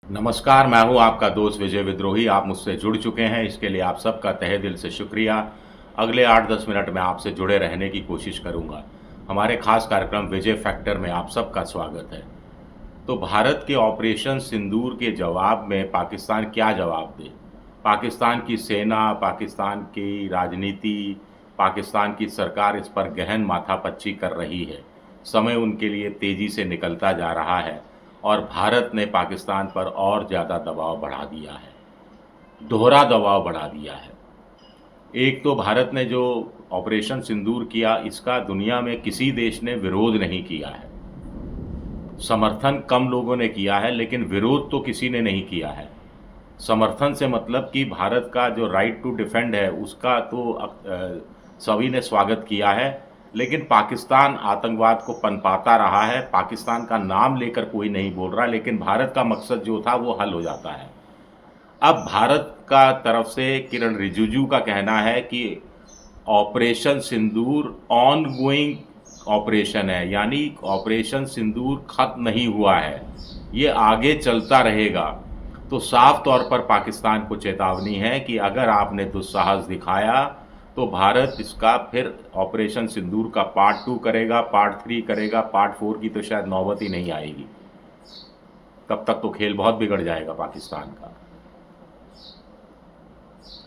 नमस्कार, मैं हूं आपका दोस्त विजय विद्रोही। आप मुझसे जुड़ चुके हैं, इसके लिए आप सबका तहे दिल से शुक्रिया। अगले 8-10 मिनट में आपसे जुड़े रहने की कोशिश करूंगा। हमारे खास कार्यक्रम विजय फैक्टर में आप सबका स्वागत है। तो भारत के ऑपरेशन सिंदूर के जवाब में पाकिस्तान क्या जवाब दे? पाकिस्तान की सेना, पाकिस्तान की राजनीति, पाकिस्तान की सरकार इस पर गहन माथापच्ची कर रही है। समय उनके लिए तेज़ी से निकलता जा रहा है और भारत ने पाकिस्तान पर और ज़्यादा दबाव बढ़ा दिया है, दोहरा दबाव बढ़ा दिया है। एक तो भारत ने जो ऑपरेशन सिंदूर किया, इसका दुनिया में किसी देश ने विरोध नहीं किया है। समर्थन कम लोगों ने किया है, लेकिन विरोध तो किसी ने नहीं किया है। समर्थन से मतलब कि भारत का जो राइट टू डिफेंड है, उसका तो सभी ने स्वागत किया है, लेकिन पाकिस्तान आतंकवाद को पनपाता रहा है। पाकिस्तान का नाम लेकर कोई नहीं बोल रहा, लेकिन भारत का मकसद जो था वो हल हो जाता है। अब भारत का तरफ से किरण रिजिजू का कहना है कि operation Sindoor on going operation है, यानी ऑपरेशन सिंदूर खत्म नहीं हुआ है, ये आगे चलता रहेगा। तो साफ तौर पर पाकिस्तान को चेतावनी है कि अगर आपने दुस्साहस दिखाया तो भारत इसका फिर ऑपरेशन सिंदूर का पार्ट 2 करेगा, पार्ट 3 करेगा, पार्ट 4 की तो शायद नौबत ही नहीं आएगी। तब तक तो खेल बहुत बिगड़ जाएगा पाकिस्तान का।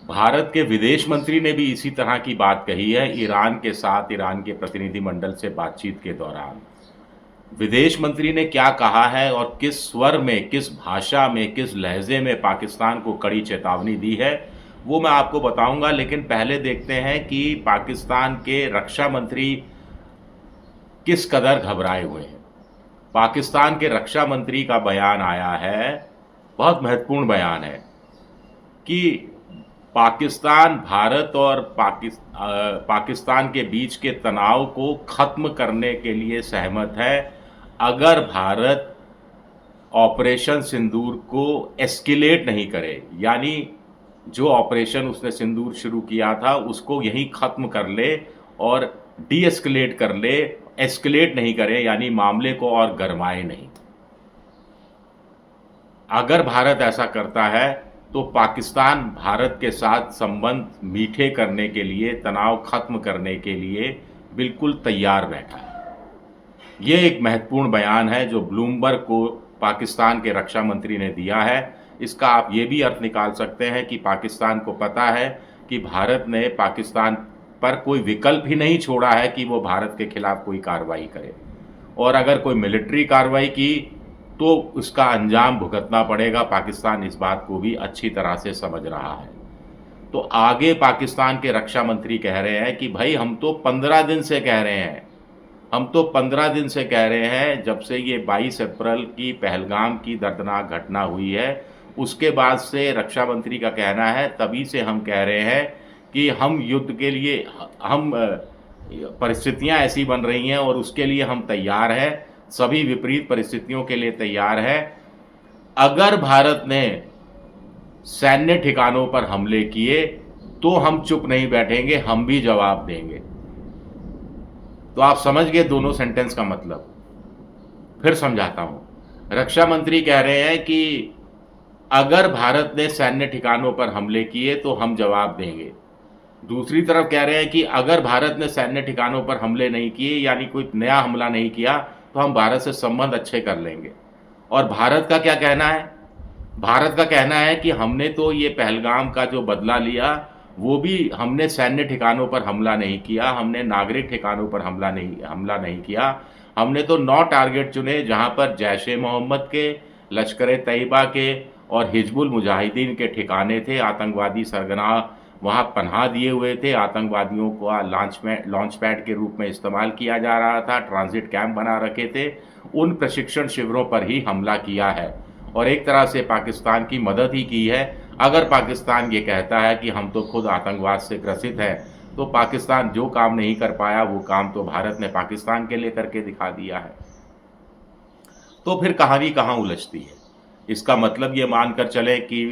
भारत के विदेश मंत्री ने भी इसी तरह की बात कही है ईरान के साथ, ईरान के प्रतिनिधिमंडल से बातचीत के दौरान। विदेश मंत्री ने क्या कहा है और किस स्वर में, किस भाषा में, किस लहजे में पाकिस्तान को कड़ी चेतावनी दी है, वो मैं आपको बताऊंगा। लेकिन पहले देखते हैं कि पाकिस्तान के रक्षा मंत्री किस कदर घबराए हुए हैं। पाकिस्तान के रक्षा मंत्री का बयान आया है, बहुत महत्वपूर्ण बयान है, कि पाकिस्तान भारत और पाकिस्तान के बीच के तनाव को खत्म करने के लिए सहमत है अगर भारत ऑपरेशन सिंदूर को एस्केलेट नहीं करे, यानी जो ऑपरेशन उसने सिंदूर शुरू किया था उसको यहीं खत्म कर ले और डी एस्केलेट कर ले, एस्केलेट नहीं करे, यानी मामले को और गरमाए नहीं। अगर भारत ऐसा करता है तो पाकिस्तान भारत के साथ संबंध मीठे करने के लिए, तनाव खत्म करने के लिए बिल्कुल तैयार बैठा है। ये एक महत्वपूर्ण बयान है जो ब्लूमबर्ग को पाकिस्तान के रक्षा मंत्री ने दिया है। इसका आप ये भी अर्थ निकाल सकते हैं कि पाकिस्तान को पता है कि भारत ने पाकिस्तान पर कोई विकल्प ही नहीं छोड़ा है कि वो भारत के खिलाफ कोई कार्रवाई करे, और अगर कोई मिलिट्री कार्रवाई की तो उसका अंजाम भुगतना पड़ेगा। पाकिस्तान इस बात को भी अच्छी तरह से समझ रहा है। तो आगे पाकिस्तान के रक्षा मंत्री कह रहे हैं कि भाई हम तो 15 दिन से कह रहे हैं, हम तो 15 दिन से कह रहे हैं, जब से ये 22 अप्रैल की पहलगाम की दर्दनाक घटना हुई है उसके बाद से रक्षा मंत्री का कहना है, तभी से हम कह रहे हैं कि हम युद्ध के लिए, हम परिस्थितियां ऐसी बन रही हैं और उसके लिए हम तैयार हैं, सभी विपरीत परिस्थितियों के लिए तैयार है। अगर भारत ने सैन्य ठिकानों पर हमले किए तो हम चुप नहीं बैठेंगे, हम भी जवाब देंगे। तो आप समझ गए दोनों सेंटेंस का मतलब। फिर समझाता हूं। रक्षा मंत्री कह रहे हैं कि अगर भारत ने सैन्य ठिकानों पर हमले किए तो हम जवाब देंगे। दूसरी तरफ कह रहे हैं कि अगर भारत ने सैन्य ठिकानों पर हमले नहीं किए, यानी कोई नया हमला नहीं किया, तो हम भारत से संबंध अच्छे कर लेंगे। और भारत का क्या कहना है? भारत का कहना है कि हमने तो ये पहलगाम का जो बदला लिया, वो भी हमने सैन्य ठिकानों पर हमला नहीं किया, हमने नागरिक ठिकानों पर हमला नहीं किया। हमने तो 9 टारगेट चुने जहां पर जैश ए मोहम्मद के, लश्कर ए तैयबा के और हिजबुल मुजाहिदीन के ठिकाने थे। आतंकवादी सरगना वहाँ पनाह दिए हुए थे, आतंकवादियों को लॉन्च पैड के रूप में इस्तेमाल किया जा रहा था, ट्रांजिट कैंप बना रखे थे। उन प्रशिक्षण शिविरों पर ही हमला किया है और एक तरह से पाकिस्तान की मदद ही की है। अगर पाकिस्तान ये कहता है कि हम तो खुद आतंकवाद से ग्रसित हैं, तो पाकिस्तान जो काम नहीं कर पाया वो काम तो भारत ने पाकिस्तान के लिए करके दिखा दिया है। तो फिर कहानी कहाँ उलझती है? इसका मतलब ये मानकर चले कि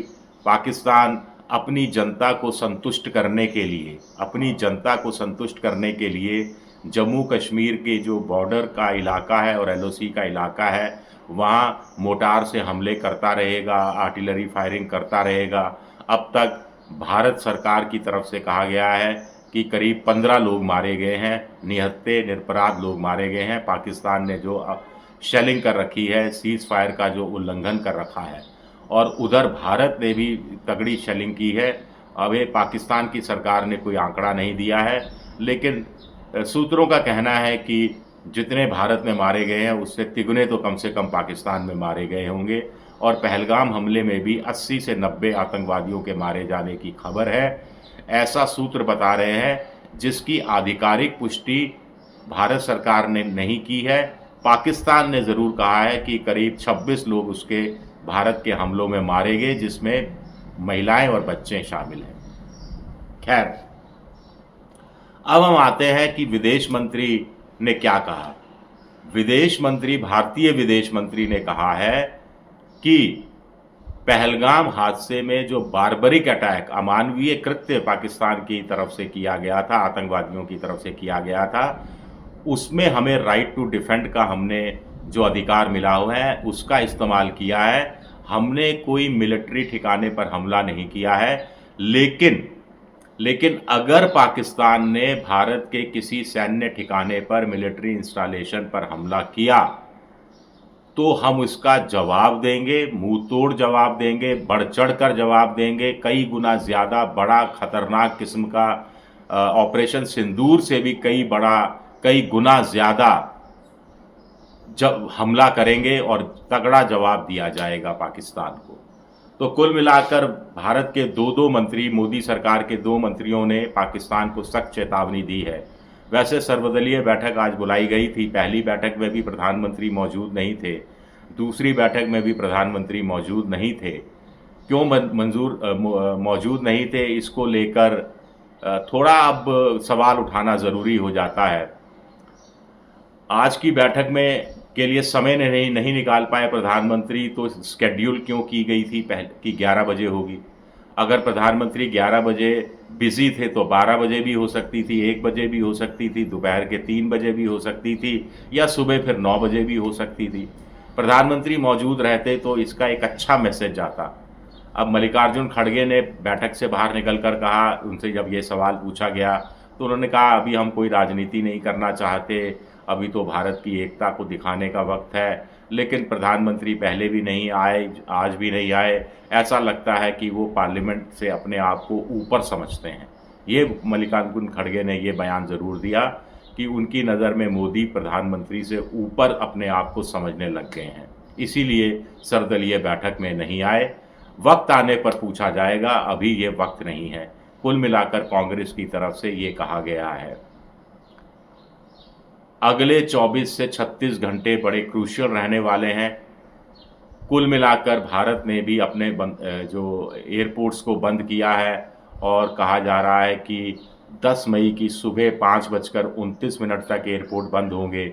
पाकिस्तान अपनी जनता को संतुष्ट करने के लिए, अपनी जनता को संतुष्ट करने के लिए जम्मू कश्मीर के जो बॉर्डर का इलाका है और एलओसी का इलाका है वहाँ मोटार से हमले करता रहेगा, आर्टिलरी फायरिंग करता रहेगा। अब तक भारत सरकार की तरफ से कहा गया है कि करीब 15 लोग मारे गए हैं, निहत्थे निरपराध लोग मारे गए हैं। पाकिस्तान ने जो शेलिंग कर रखी है, सीज़ फायर का जो उल्लंघन कर रखा है, और उधर भारत ने भी तगड़ी शेलिंग की है। अब ये पाकिस्तान की सरकार ने कोई आंकड़ा नहीं दिया है, लेकिन सूत्रों का कहना है कि जितने भारत में मारे गए हैं उससे तिगुने तो कम से कम पाकिस्तान में मारे गए होंगे। और पहलगाम हमले में भी 80 से 90 आतंकवादियों के मारे जाने की खबर है, ऐसा सूत्र बता रहे हैं, जिसकी आधिकारिक पुष्टि भारत सरकार ने नहीं की है। पाकिस्तान ने ज़रूर कहा है कि करीब 26 लोग उसके भारत के हमलों में मारे गए, जिसमें महिलाएं और बच्चे शामिल हैं। खैर, अब हम आते हैं कि विदेश मंत्री ने क्या कहा। विदेश मंत्री, भारतीय विदेश मंत्री ने कहा है कि पहलगाम हादसे में जो बार्बरिक अटैक, अमानवीय कृत्य पाकिस्तान की तरफ से किया गया था, आतंकवादियों की तरफ से किया गया था, उसमें हमें राइट टू डिफेंड का हमने जो अधिकार मिला हुआ है उसका इस्तेमाल किया है। हमने कोई मिलिट्री ठिकाने पर हमला नहीं किया है, लेकिन अगर पाकिस्तान ने भारत के किसी सैन्य ठिकाने पर, मिलिट्री इंस्टॉलेशन पर हमला किया तो हम इसका जवाब देंगे, मुंह तोड़ जवाब देंगे, बढ़ चढ़ कर जवाब देंगे। कई गुना ज़्यादा बड़ा खतरनाक किस्म का ऑपरेशन सिंदूर से भी कई गुना ज़्यादा जब हमला करेंगे और तगड़ा जवाब दिया जाएगा पाकिस्तान को। तो कुल मिलाकर भारत के दो मंत्री, मोदी सरकार के 2 मंत्रियों ने पाकिस्तान को सख्त चेतावनी दी है। वैसे सर्वदलीय बैठक आज बुलाई गई थी। पहली बैठक में भी प्रधानमंत्री मौजूद नहीं थे, दूसरी बैठक में भी प्रधानमंत्री मौजूद नहीं थे। क्यों मौजूद नहीं थे, इसको लेकर थोड़ा अब सवाल उठाना ज़रूरी हो जाता है। आज की बैठक में के लिए समय नहीं निकाल पाए प्रधानमंत्री, तो स्केड्यूल क्यों की गई थी कि 11 बजे होगी। अगर प्रधानमंत्री 11 बजे बिजी थे तो 12 बजे भी हो सकती थी, 1 बजे भी हो सकती थी, दोपहर के 3 बजे भी हो सकती थी, या सुबह फिर 9 बजे भी हो सकती थी। प्रधानमंत्री मौजूद रहते तो इसका एक अच्छा मैसेज जाता। अब मल्लिकार्जुन खड़गे ने बैठक से बाहर निकलकर कहा, उनसे जब ये सवाल पूछा गया तो उन्होंने कहा अभी हम कोई राजनीति नहीं करना चाहते, अभी तो भारत की एकता को दिखाने का वक्त है। लेकिन प्रधानमंत्री पहले भी नहीं आए, आज भी नहीं आए। ऐसा लगता है कि वो पार्लियामेंट से अपने आप को ऊपर समझते हैं। ये मल्लिकार्जुन खड़गे ने ये बयान ज़रूर दिया कि उनकी नज़र में मोदी प्रधानमंत्री से ऊपर अपने आप को समझने लग गए हैं, इसीलिए सर्वदलीय बैठक में नहीं आए। वक्त आने पर पूछा जाएगा, अभी ये वक्त नहीं है। कुल मिलाकर कांग्रेस की तरफ से ये कहा गया है अगले 24 से 36 घंटे बड़े क्रूशियल रहने वाले हैं। कुल मिलाकर भारत ने भी अपने जो एयरपोर्ट्स को बंद किया है, और कहा जा रहा है कि 10 मई की सुबह 5:29 तक एयरपोर्ट बंद होंगे।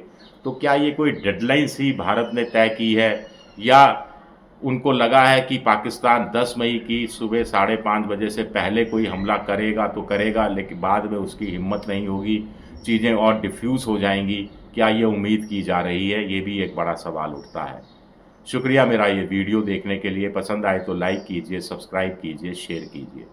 तो क्या ये कोई डेडलाइंस ही भारत ने तय की है, या उनको लगा है कि पाकिस्तान 10 मई की सुबह 5:30 बजे से पहले कोई हमला करेगा तो करेगा, लेकिन बाद में उसकी हिम्मत नहीं होगी, चीज़ें और डिफ्यूज़ हो जाएंगी। क्या ये उम्मीद की जा रही है? ये भी एक बड़ा सवाल उठता है। शुक्रिया मेरा ये वीडियो देखने के लिए। पसंद आए तो लाइक कीजिए, सब्सक्राइब कीजिए, शेयर कीजिए।